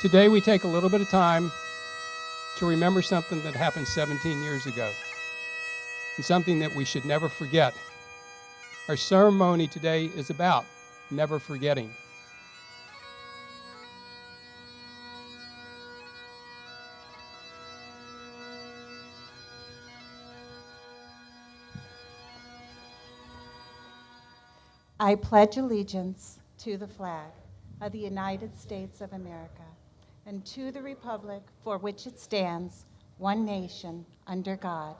Today we take a little bit of time to remember something that happened 17 years ago, and something that we should never forget. Our ceremony today is about never forgetting. I pledge allegiance to the flag of the United States of America and to the republic for which it stands, one nation, under God,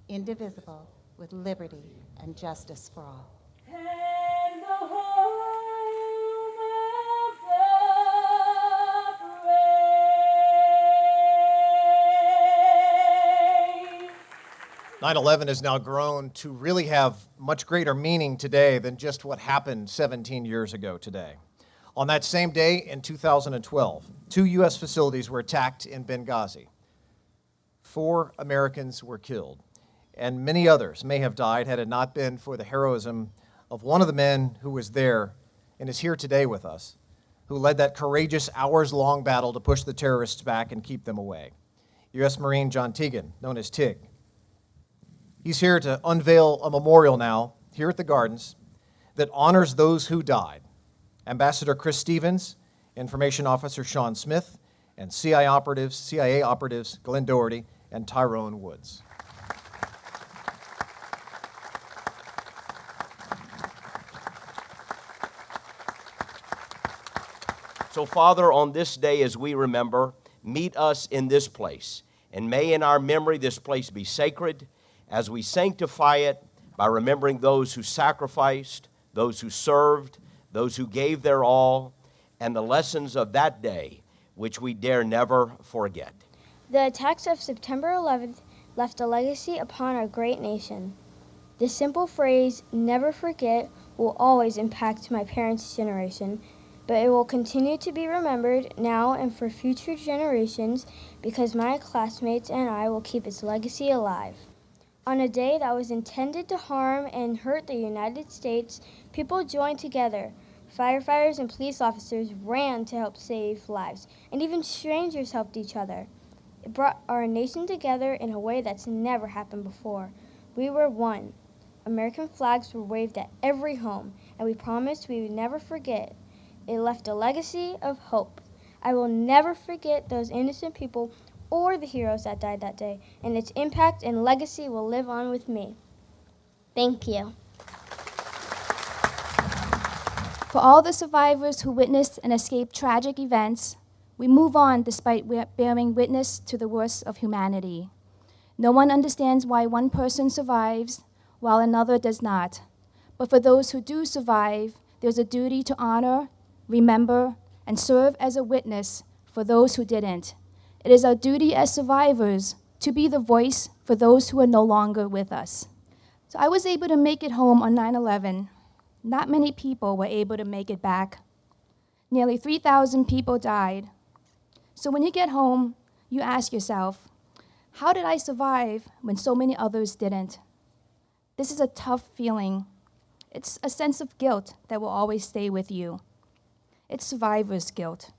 indivisible, with liberty and justice for all. And the home of the brave. 9/11 has now grown to really have much greater meaning today than just what happened 17 years ago today. On that same day in 2012, 2 U.S. facilities were attacked in Benghazi. 4 Americans were killed, and many others may have died had it not been for the heroism of one of the men who was there and is here today with us, who led that courageous hours-long battle to push the terrorists back and keep them away. U.S. Marine John Teagan, known as TIG. He's here to unveil a memorial now, here at the Gardens, that honors those who died. Ambassador Chris Stevens, Information Officer Sean Smith, and CIA operatives Glenn Doherty and Tyrone Woods. So, Father, on this day as we remember, meet us in this place, and may in our memory this place be sacred as we sanctify it by remembering those who sacrificed, those who served, those who gave their all, and the lessons of that day, which we dare never forget. The attacks of September 11th left a legacy upon our great nation. The simple phrase, never forget, will always impact my parents' generation, but it will continue to be remembered now and for future generations because my classmates and I will keep its legacy alive. On a day that was intended to harm and hurt the United States, people joined together. Firefighters and police officers ran to help save lives, and even strangers helped each other. It brought our nation together in a way that's never happened before. We were one. American flags were waved at every home, and we promised we would never forget. It left a legacy of hope. I will never forget those innocent people or the heroes that died that day, and its impact and legacy will live on with me. Thank you. For all the survivors who witnessed and escaped tragic events, we move on despite bearing witness to the worst of humanity. No one understands why one person survives while another does not. But for those who do survive, there's a duty to honor, remember, and serve as a witness for those who didn't. It is our duty as survivors to be the voice for those who are no longer with us. So I was able to make it home on 9/11. Not many people were able to make it back. Nearly 3,000 people died. So when you get home, you ask yourself, how did I survive when so many others didn't? This is a tough feeling. It's a sense of guilt that will always stay with you. It's survivor's guilt.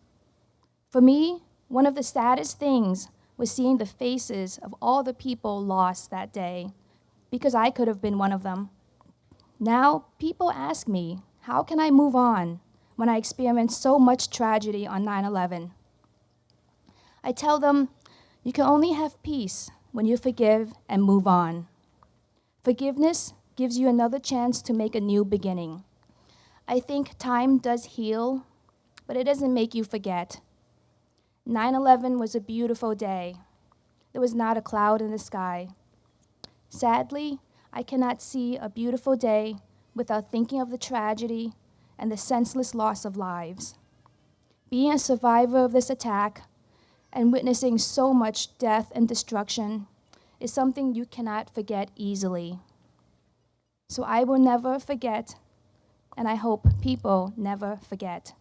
For me, one of the saddest things was seeing the faces of all the people lost that day, because I could have been one of them. Now, people ask me, how can I move on when I experienced so much tragedy on 9/11? I tell them, you can only have peace when you forgive and move on. Forgiveness gives you another chance to make a new beginning. I think time does heal, but it doesn't make you forget. 9/11 was a beautiful day. There was not a cloud in the sky. Sadly, I cannot see a beautiful day without thinking of the tragedy and the senseless loss of lives. Being a survivor of this attack and witnessing so much death and destruction is something you cannot forget easily. So I will never forget, and I hope people never forget.